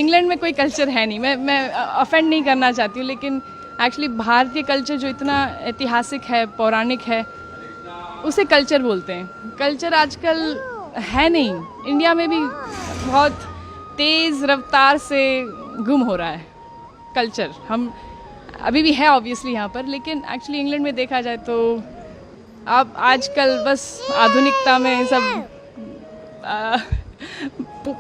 England में कोई culture है नहीं। मैं ऑफेंड नहीं करना चाहती हूँ, लेकिन एक्चुअली भारतीय कल्चर जो इतना ऐतिहासिक है, पौराणिक है, उसे कल्चर बोलते हैं। कल्चर आजकल है नहीं। इंडिया में भी बहुत तेज़ रफ्तार से गुम हो रहा है कल्चर। हम अभी भी है ऑब्वियसली यहाँ पर, लेकिन एक्चुअली इंग्लैंड में देखा जाए तो अब आजकल बस आधुनिकता में सब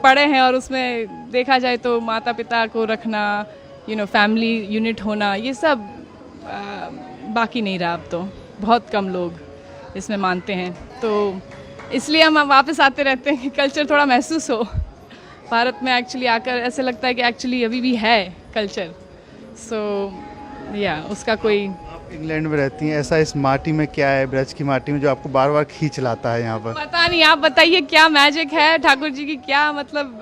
पड़े हैं, और उसमें देखा जाए तो माता पिता को रखना, फैमिली यूनिट होना, ये सब बाकी नहीं रहा। अब तो बहुत कम लोग इसमें मानते हैं, तो इसलिए हम वापस आते रहते हैं कि कल्चर थोड़ा महसूस हो। भारत में एक्चुअली आकर ऐसे लगता है कि एक्चुअली अभी भी है कल्चर। सो उसका कोई। आप इंग्लैंड में रहती हैं, ऐसा इस माटी में क्या है, ब्रज की माटी में, जो आपको बार बार खींच लाता है यहाँ पर? पता नहीं, आप बताइए क्या मैजिक है ठाकुर जी की, क्या मतलब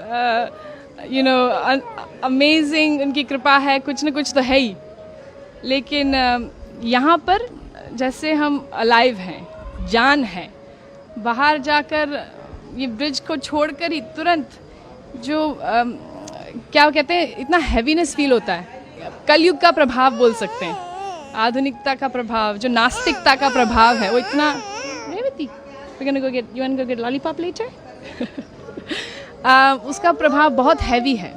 अमेजिंग उनकी कृपा है, कुछ न कुछ तो है ही। लेकिन यहाँ पर जैसे हम अलाइव हैं, जान है। बाहर जाकर ये ब्रिज को छोड़कर ही तुरंत जो क्या कहते हैं, इतना हैवीनेस फील होता है। कलयुग का प्रभाव बोल सकते हैं, आधुनिकता का प्रभाव, जो नास्तिकता का प्रभाव है, वो इतना। लॉलीपॉप लेटर उसका प्रभाव बहुत हैवी है।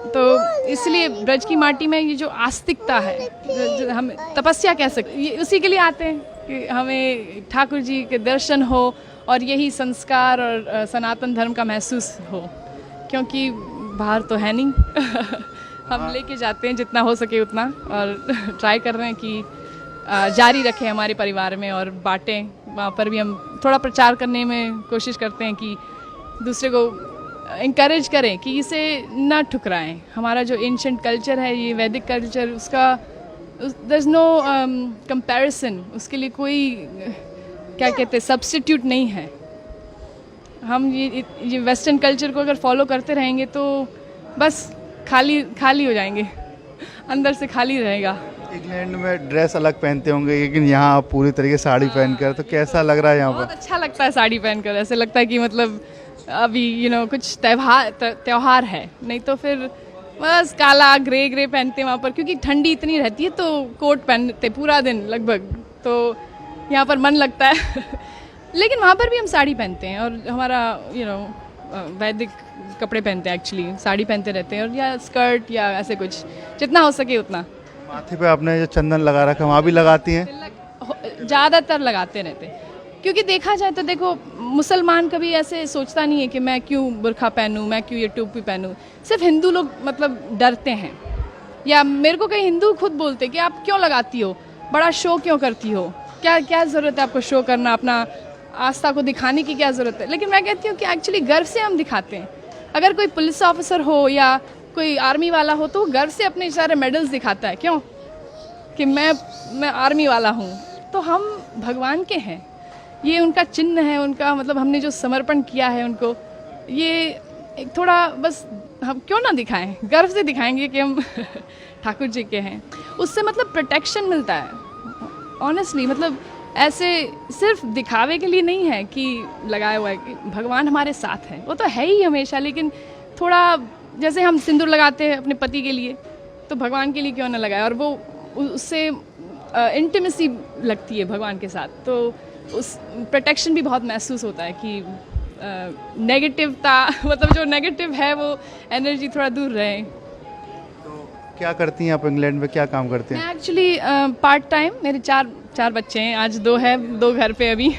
तो इसलिए ब्रज की माटी में ये जो आस्तिकता है, जो हम तपस्या कह सकते, ये उसी के लिए आते हैं कि हमें ठाकुर जी के दर्शन हो और यही संस्कार और सनातन धर्म का महसूस हो, क्योंकि बाहर तो है नहीं। हम लेके जाते हैं जितना हो सके उतना, और ट्राई कर रहे हैं कि जारी रखें हमारे परिवार में और बांटें। वहाँ पर भी हम थोड़ा प्रचार करने में कोशिश करते हैं कि दूसरे को इंकरेज करें कि इसे ना ठुकराएं। हमारा जो एंशिएंट कल्चर है, ये वैदिक कल्चर, उसका देयर इज़ नो कंपैरिजन, उसके लिए कोई क्या कहते हैं सब्स्टिट्यूट नहीं है। हम ये वेस्टर्न कल्चर को अगर फॉलो करते रहेंगे तो बस खाली हो जाएंगे, अंदर से खाली रहेगा। इंग्लैंड में ड्रेस अलग पहनते होंगे, लेकिन यहाँ आप पूरी तरीके से साड़ी पहनकर, तो कैसा लग रहा है यहाँ पर? बहुत अच्छा लगता है साड़ी पहनकर। ऐसे लगता है कि मतलब अभी कुछ त्योहार है, नहीं तो फिर बस काला ग्रे पहनते हैं वहाँ पर, क्योंकि ठंडी इतनी रहती है तो कोट पहनते पूरा दिन लगभग, तो यहाँ पर मन लगता है। लेकिन वहाँ पर भी हम साड़ी पहनते हैं, और हमारा वैदिक कपड़े पहनते हैं, एक्चुअली साड़ी पहनते रहते हैं, और या स्कर्ट या ऐसे कुछ, जितना हो सके उतना। माथे पे आपने जो चंदन लगा रखा है, वहाँ भी लगाती हैं? ज़्यादातर लगाते रहते हैं, क्योंकि देखा जाए तो देखो, मुसलमान कभी ऐसे सोचता नहीं है कि मैं क्यों बुर्खा पहनूं, मैं क्यों ये टोपी पहनूं। सिर्फ हिंदू लोग मतलब डरते हैं, या मेरे को कई हिंदू खुद बोलते कि आप क्यों लगाती हो, बड़ा शो क्यों करती हो, क्या ज़रूरत है आपको शो करना, अपना आस्था को दिखाने की क्या ज़रूरत है। लेकिन मैं कहती हूँ कि एक्चुअली गर्व से हम दिखाते हैं। अगर कोई पुलिस ऑफिसर हो या कोई आर्मी वाला हो, तो वो गर्व से अपने सारे मेडल्स दिखाता है, क्यों, कि मैं आर्मी वाला हूँ। तो हम भगवान के हैं, ये उनका चिन्ह है, उनका मतलब हमने जो समर्पण किया है उनको, ये एक थोड़ा बस हम क्यों ना दिखाएं, गर्व से दिखाएंगे कि हम ठाकुर जी के हैं। उससे मतलब प्रोटेक्शन मिलता है ऑनेस्टली। मतलब ऐसे सिर्फ दिखावे के लिए नहीं है कि लगाया हुआ है, कि भगवान हमारे साथ है, वो तो है ही हमेशा। लेकिन थोड़ा जैसे हम सिंदूर लगाते हैं अपने पति के लिए, तो भगवान के लिए क्यों ना लगाए, और वो उससे इंटीमेसी लगती है भगवान के साथ, तो उस प्रोटेक्शन भी बहुत महसूस होता है कि नेगेटिवता मतलब जो नेगेटिव है वो एनर्जी थोड़ा दूर रहे। तो क्या करती हैं आप इंग्लैंड में, क्या काम करते हैं? मैं एक्चुअली पार्ट टाइम, मेरे चार बच्चे हैं, आज 2 है, 2 घर पे अभी,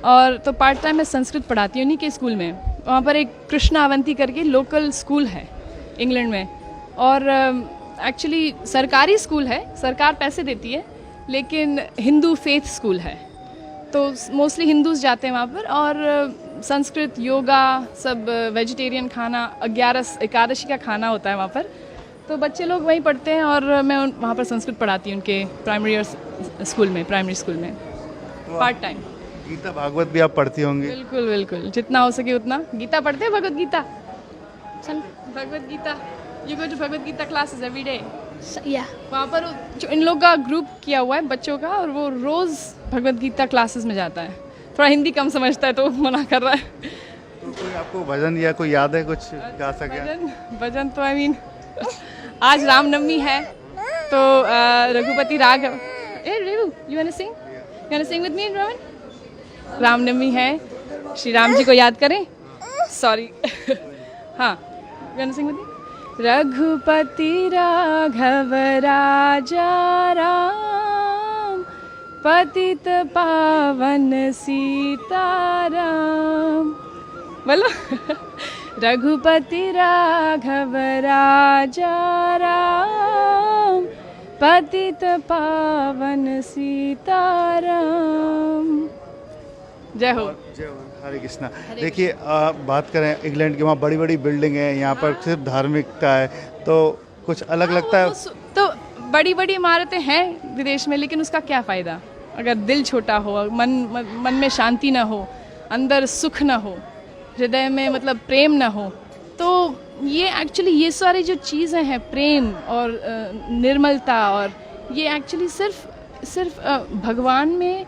और तो पार्ट टाइम मैं संस्कृत पढ़ाती हूँ उन्हीं के स्कूल में। वहाँ पर एक कृष्णा अवंती करके लोकल स्कूल है इंग्लैंड में, और एक्चुअली सरकारी स्कूल है, सरकार पैसे देती है, लेकिन हिंदू फेथ स्कूल है, तो मोस्टली हिंदूज जाते हैं वहाँ पर। और संस्कृत, योगा, सब वेजिटेरियन खाना, 11 एकादशी का खाना होता है वहाँ पर, तो बच्चे लोग वहीं पढ़ते हैं, और मैं वहाँ पर संस्कृत पढ़ाती हूँ उनके प्राइमरी स्कूल में पार्ट टाइम। गीता भागवत भी आप पढ़ती होंगी? बिल्कुल, जितना हो सके उतना। गीता पढ़ते हैं, Bhagavad Gita, Bhagavad Gita, you go to Bhagavad Gita classes every day? वहाँ पर जो इन लोग का ग्रुप किया हुआ है बच्चों का, और वो रोज़ भगवत गीता क्लासेस में जाता है। थोड़ा हिंदी कम समझता है तो मना कर रहा है। तो कोई आपको भजन या कोई याद है कुछ गा सके? भजन भजन तो आई मीन आज रामनवमी है तो Raghupati Raghav you want to sing with me Rohan? Ramnavami है, श्री राम जी को याद करें। सॉरी हाँ, you want to sing with me? Raghupati Raghav Raja Ram, पतित पावन सीताराम। बोलो रघुपति राघव राजा राम, पतित पावन सीताराम। जय हो। जय हो, हरे कृष्णा। देखिए बात करें इंग्लैंड की, वहाँ बड़ी बड़ी बिल्डिंग है, यहाँ पर सिर्फ धार्मिकता है, तो कुछ अलग लगता है। तो बड़ी बड़ी इमारतें हैं विदेश में, लेकिन उसका क्या फ़ायदा अगर दिल छोटा हो, मन में शांति ना हो, अंदर सुख ना हो, हृदय में मतलब प्रेम ना हो। तो ये एक्चुअली ये सारी जो चीज़ें हैं, प्रेम और निर्मलता, और ये एक्चुअली सिर्फ भगवान में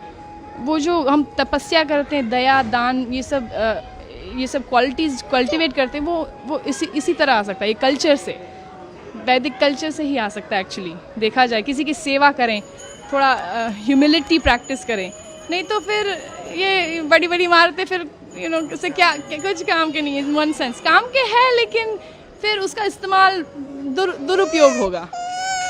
वो जो हम तपस्या करते हैं, दया दान, ये सब क्वालिटीज़ कल्टिवेट करते हैं, वो इसी तरह आ सकता है। ये कल्चर से, वैदिक कल्चर से ही आ सकता है एक्चुअली। देखा जाए किसी की सेवा करें, थोड़ा ह्यूमिलिटी प्रैक्टिस करें, नहीं तो फिर ये बड़ी बड़ी इमारतें फिर उससे क्या कुछ काम के नहीं है। वन सेंस काम के है, लेकिन फिर उसका इस्तेमाल दुरुपयोग होगा।